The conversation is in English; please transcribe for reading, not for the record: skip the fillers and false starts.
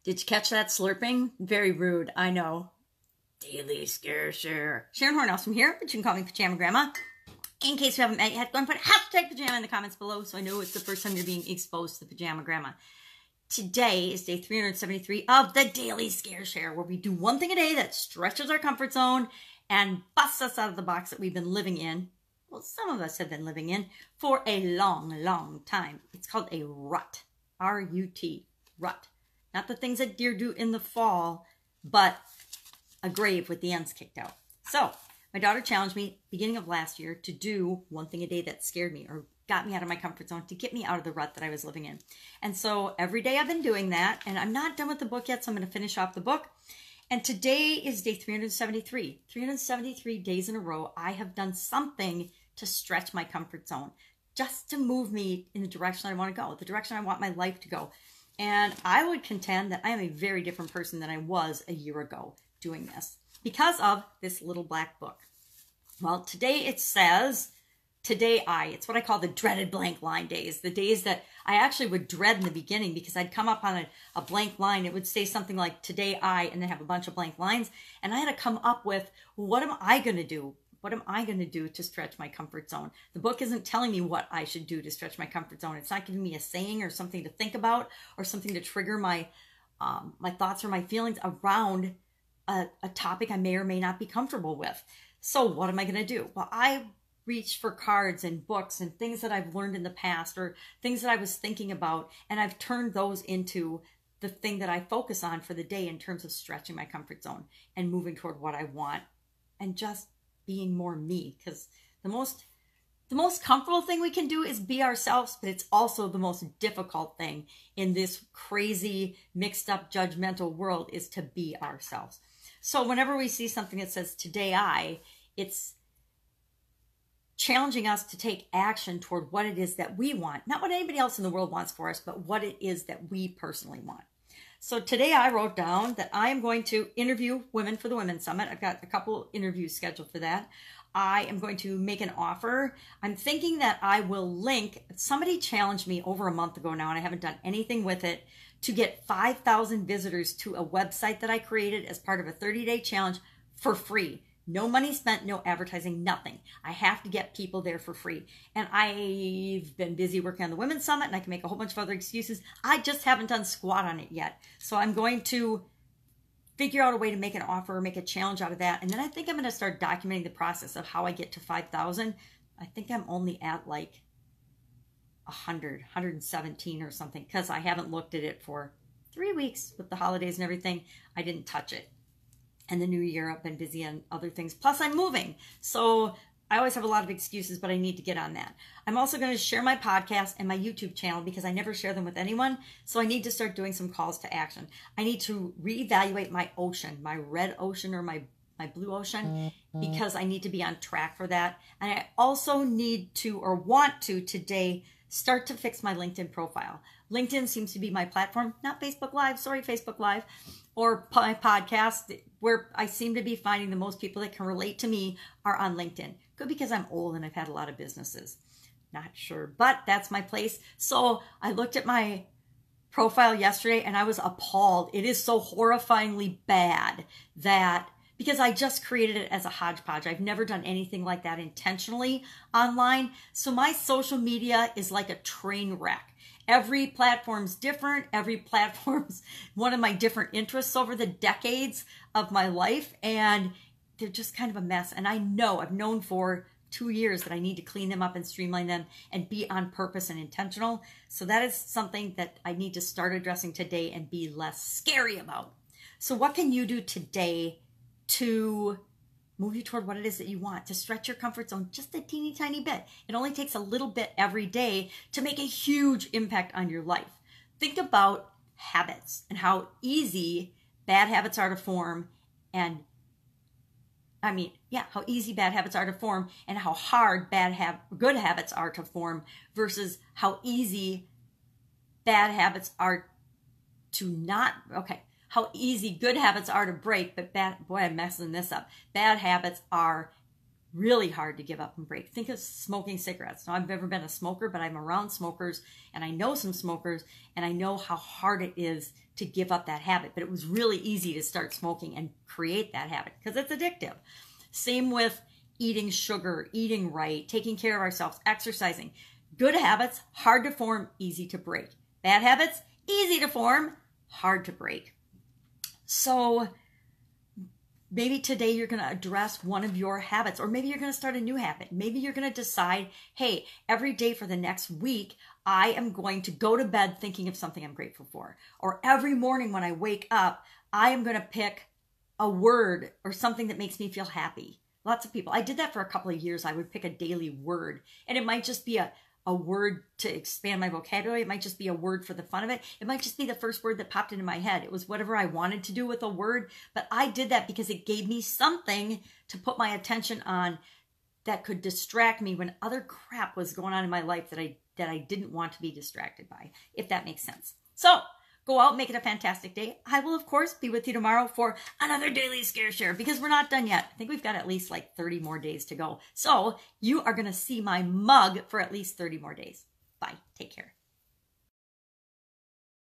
Did you catch that slurping? Very rude, I know. Daily Scare Share. Sharon Horne-Ellstrom here, but you can call me Pajama Grandma. In case you haven't met yet, go and put hashtag pajama in the comments below so I know it's the first time you're being exposed to the Pajama Grandma. Today is day 373 of the Daily Scare Share, where we do one thing a day that stretches our comfort zone and busts us out of the box that we've been living in. Well, some of us have been living in for a long, long time. It's called a rut. R-U-T. Rut. Not the things that deer do in the fall, but a grave with the ends kicked out. So, my daughter challenged me beginning of last year to do one thing a day that scared me or got me out of my comfort zone, to get me out of the rut that I was living in. And so every day I've been doing that, and I'm not done with the book yet, so I'm going to finish off the book. And today is day 373. 373 days in a row, I have done something to stretch my comfort zone, just to move me in the direction I want to go, the direction I want my life to go. And I would contend that I am a very different person than I was a year ago doing this because of this little black book. Well, today it says, it's what I call the dreaded blank line days, the days that I actually would dread in the beginning because I'd come up on a blank line. It would say something like today and then have a bunch of blank lines. And I had to come up with, what am I going to do? What am I going to do to stretch my comfort zone? The book isn't telling me what I should do to stretch my comfort zone. It's not giving me a saying or something to think about or something to trigger my thoughts or my feelings around a topic I may or may not be comfortable with. So what am I going to do? Well, I reached for cards and books and things that I've learned in the past or things that I was thinking about, and I've turned those into the thing that I focus on for the day in terms of stretching my comfort zone and moving toward what I want and just being more me, because the most comfortable thing we can do is be ourselves, but it's also the most difficult thing in this crazy, mixed up, judgmental world is to be ourselves. So whenever we see something that says today it's challenging us to take action toward what it is that we want, not what anybody else in the world wants for us, but what it is that we personally want. So today I wrote down that I am going to interview women for the Women's Summit. I've got a couple interviews scheduled for that. I am going to make an offer. I'm thinking that I will link, somebody challenged me over a month ago now, and I haven't done anything with it, to get 5,000 visitors to a website that I created as part of a 30-day challenge for free. No money spent, no advertising, nothing. I have to get people there for free. And I've been busy working on the Women's Summit, and I can make a whole bunch of other excuses. I just haven't done squat on it yet. So I'm going to figure out a way to make an offer or make a challenge out of that. And then I think I'm going to start documenting the process of how I get to 5,000. I think I'm only at like 117 or something, because I haven't looked at it for 3 weeks with the holidays and everything. I didn't touch it. And the new year, I've been busy on other things. Plus, I'm moving. So I always have a lot of excuses, but I need to get on that. I'm also going to share my podcast and my YouTube channel because I never share them with anyone. So I need to start doing some calls to action. I need to reevaluate my ocean, my red ocean or my blue ocean, because I need to be on track for that. And I also need to, or want to today, start to fix my LinkedIn profile. LinkedIn seems to be my platform, not Facebook Live, sorry, Facebook Live, or my podcast, where I seem to be finding the most people that can relate to me are on LinkedIn. Good because I'm old and I've had a lot of businesses. Not sure, but that's my place. So I looked at my profile yesterday and I was appalled. It is so horrifyingly bad that, because I just created it as a hodgepodge. I've never done anything like that intentionally online. So my social media is like a train wreck. Every platform's different. Every platform's one of my different interests over the decades of my life. And they're just kind of a mess. And I know, I've known for 2 years that I need to clean them up and streamline them and be on purpose and intentional. So that is something that I need to start addressing today and be less scary about. So what can you do today to move you toward what it is that you want, to stretch your comfort zone just a teeny tiny bit? It only takes a little bit every day to make a huge impact on your life. Think about habits and how easy bad habits are to form, and how easy bad habits are to form and how hard good habits are to form versus how easy bad habits are to not, how easy good habits are to break, but I'm messing this up. Bad habits are really hard to give up and break. Think of smoking cigarettes. Now, I've never been a smoker, but I'm around smokers and I know some smokers and I know how hard it is to give up that habit. But it was really easy to start smoking and create that habit because it's addictive. Same with eating sugar, eating right, taking care of ourselves, exercising. Good habits, hard to form, easy to break. Bad habits, easy to form, hard to break. So maybe today you're going to address one of your habits, or maybe you're going to start a new habit. Maybe you're going to decide, hey, every day for the next week, I am going to go to bed thinking of something I'm grateful for. Or every morning when I wake up, I am going to pick a word or something that makes me feel happy. Lots of people. I did that for a couple of years. I would pick a daily word, and it might just be a word to expand my vocabulary. It might just be a word for the fun of it. It might just be the first word that popped into my head. It was whatever I wanted to do with a word, but I did that because it gave me something to put my attention on that could distract me when other crap was going on in my life that I didn't want to be distracted by, if that makes sense. So go out, make it a fantastic day. I will, of course, be with you tomorrow for another daily scare share because we're not done yet. I think we've got at least like 30 more days to go. So you are going to see my mug for at least 30 more days. Bye. Take care.